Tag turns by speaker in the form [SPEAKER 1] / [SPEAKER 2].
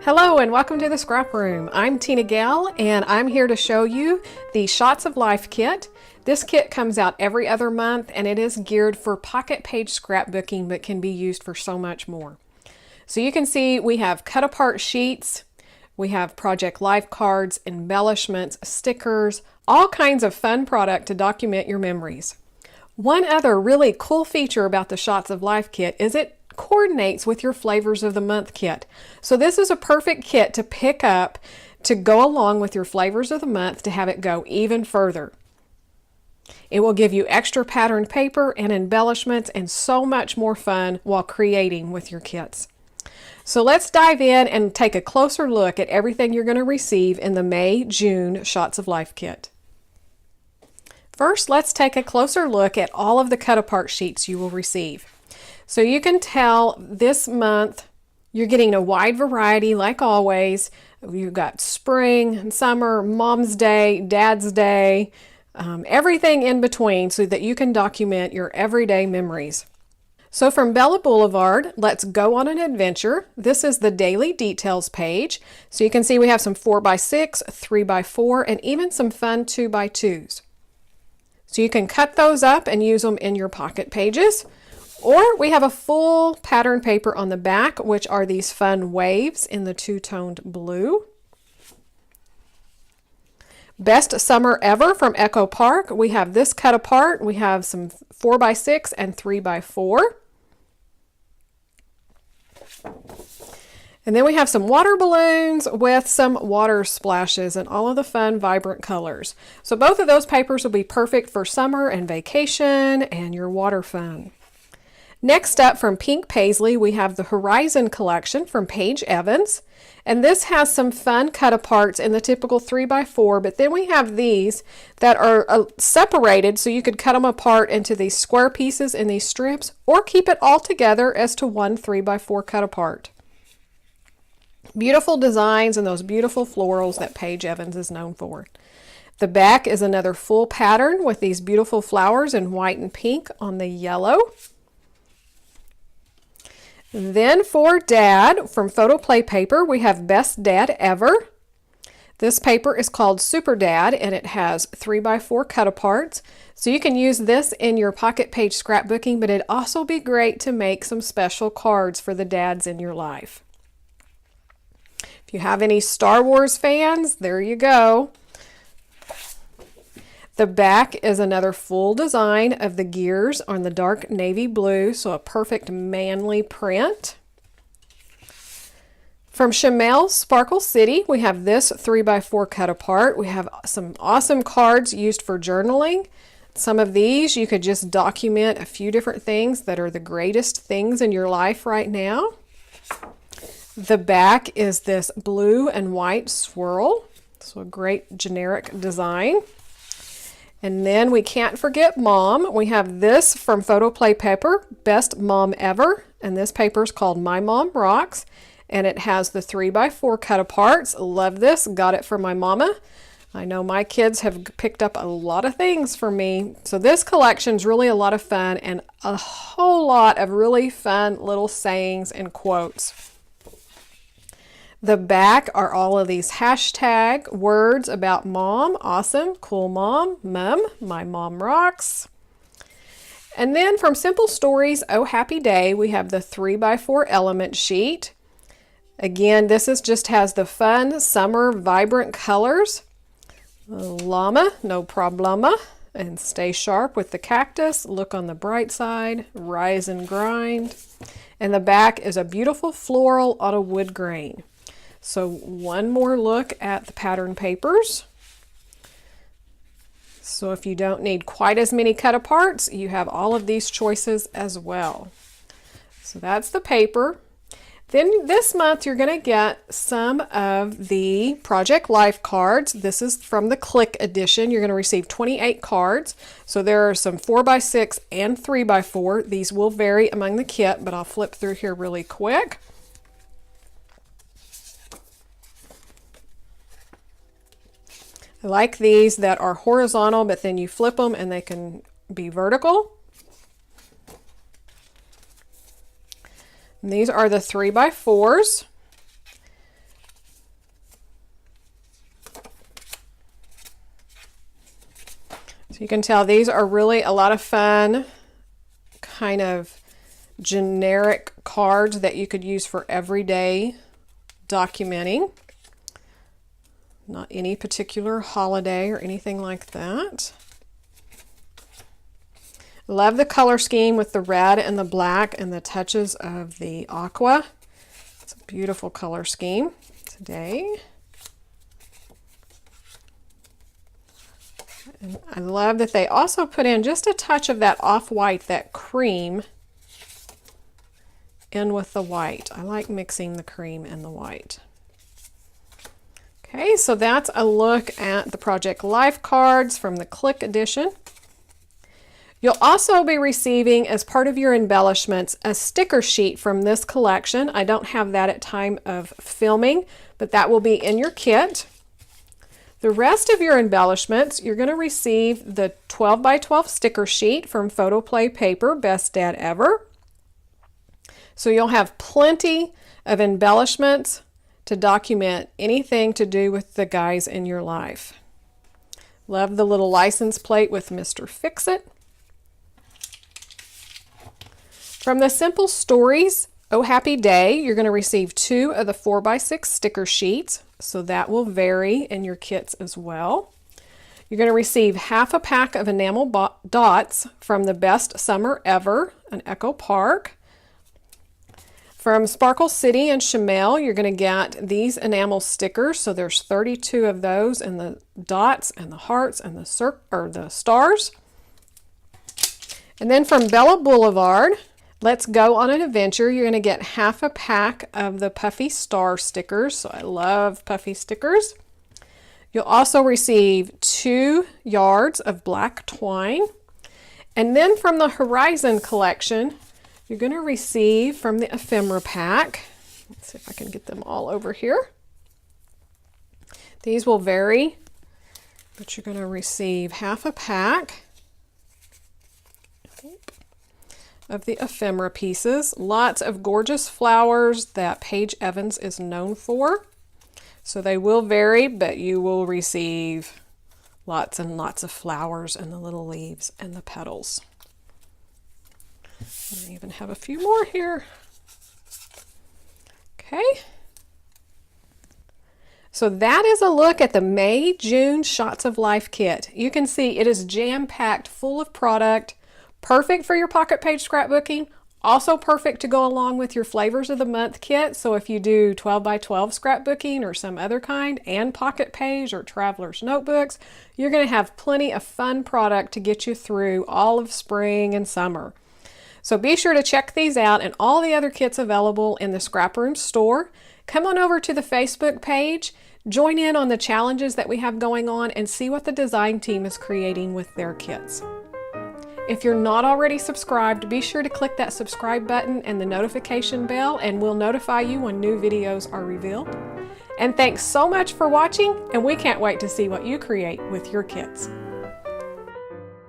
[SPEAKER 1] Hello and welcome to the Scrap Room. I'm Tina Gale and I'm here to show you the Shots of Life kit. This kit comes out every other month and it is geared for pocket page scrapbooking but can be used for so much more. So you can see we have cut apart sheets, we have Project Life cards, embellishments, stickers, all kinds of fun product to document your memories. One other really cool feature about the Shots of Life kit is it coordinates with your Flavors of the Month kit. So this is a perfect kit to pick up to go along with your Flavors of the Month to have it go even further. It will give you extra patterned paper and embellishments and so much more fun while creating with your kits. So let's dive in and take a closer look at everything you're going to receive in the May-June Shots of Life kit. First, let's take a closer look at all of the cut apart sheets you will receive. So you can tell this month you're getting a wide variety like always. You've got spring, summer, Mom's Day, Dad's Day, everything in between so that you can document your everyday memories. So from Bella Boulevard, let's go on an adventure. This is the daily details page. So you can see we have some 4x6, 3x4, and even some fun 2x2s. So you can cut those up and use them in your pocket pages. Or we have a full pattern paper on the back, which are these fun waves in the two-toned blue. Best Summer Ever from Echo Park. We have this cut apart. We have some 4x6 and 3x4. And then we have some water balloons with some water splashes and all of the fun, vibrant colors. So both of those papers will be perfect for summer and vacation and your water fun. Next up from Pink Paisley, we have the Horizon collection from Paige Evans. And this has some fun cut aparts in the typical 3x4, but then we have these that are separated so you could cut them apart into these square pieces in these strips or keep it all together as to one 3x4 cut apart. Beautiful designs and those beautiful florals that Paige Evans is known for. The back is another full pattern with these beautiful flowers in white and pink on the yellow. Then for Dad, from Photo Play Paper, we have Best Dad Ever. This paper is called Super Dad and it has 3x4 cut aparts. So you can use this in your pocket page scrapbooking, but it'd also be great to make some special cards for the dads in your life. If you have any Star Wars fans, there you go. The back is another full design of the gears on the dark navy blue, so a perfect manly print. From Chamel Sparkle City, we have this 3x4 cut apart. We have some awesome cards used for journaling. Some of these you could just document a few different things that are the greatest things in your life right now. The back is this blue and white swirl, so a great generic design. And then we can't forget Mom. We have this from Photo Play Paper, Best Mom Ever. And this paper is called My Mom Rocks. And it has the 3x4 cut aparts. Love this. Got it for my mama. I know my kids have picked up a lot of things for me. So this collection is really a lot of fun and a whole lot of really fun little sayings and quotes. The back are all of these hashtag words about mom, awesome, cool mom, my mom rocks. And then from Simple Stories, Oh Happy Day, we have the 3x4 element sheet. Again, this just has the fun summer vibrant colors. Llama, no problema, and stay sharp with the cactus, look on the bright side, rise and grind. And the back is a beautiful floral on a wood grain. So one more look at the pattern papers. So if you don't need quite as many cut aparts, you have all of these choices as well. So that's the paper. Then this month you're going to get some of the Project Life cards. This is from the Click edition. You're going to receive 28 cards. So there are some 4x6 and 3x4. These will vary among the kit, but I'll flip through here really quick. I like these that are horizontal, but then you flip them and they can be vertical. And these are the 3x4s. So you can tell these are really a lot of fun, kind of generic cards that you could use for everyday documenting. Not any particular holiday or anything like that. Love the color scheme with the red and the black and the touches of the aqua. It's a beautiful color scheme today. And I love that they also put in just a touch of that off-white, that cream, in with the white. I like mixing the cream and the white. Okay, so that's a look at the Project Life cards from the Click edition. You'll also be receiving, as part of your embellishments, a sticker sheet from this collection. I don't have that at time of filming, but that will be in your kit. The rest of your embellishments, you're going to receive the 12 by 12 sticker sheet from Photoplay Paper, Best Dad Ever. So you'll have plenty of embellishments to document anything to do with the guys in your life. Love the little license plate with Mr. Fix-It. From the Simple Stories Oh Happy Day, you're going to receive 2 of the 4x6 sticker sheets, so that will vary in your kits as well. You're going to receive half a pack of enamel dots from the Best Summer Ever, an Echo Park. From Sparkle City and Chamel, you're going to get these enamel stickers, so there's 32 of those, and the dots and the hearts and the stars. And then from Bella Boulevard, Let's Go on an Adventure, you're going to get half a pack of the Puffy Star stickers. So I love puffy stickers. You'll also receive 2 yards of black twine. And then from the Horizon collection, you're going to receive from the ephemera pack. Let's see if I can get them all over here. These will vary, but you're going to receive half a pack of the ephemera pieces. Lots of gorgeous flowers that Paige Evans is known for. So they will vary, but you will receive lots and lots of flowers and the little leaves and the petals. I even have a few more here. Okay. So that is a look at the May-June Shots of Life kit. You can see it is jam-packed full of product. Perfect for your pocket page scrapbooking, also perfect to go along with your Flavors of the Month kit. So if you do 12 by 12 scrapbooking or some other kind, and pocket page or traveler's notebooks, you're going to have plenty of fun product to get you through all of spring and summer. So be sure to check these out and all the other kits available in the ScrapRoom store. Come on over to the Facebook page, join in on the challenges that we have going on, and see what the design team is creating with their kits. If you're not already subscribed, be sure to click that subscribe button and the notification bell, and we'll notify you when new videos are revealed. And thanks so much for watching, and we can't wait to see what you create with your kits.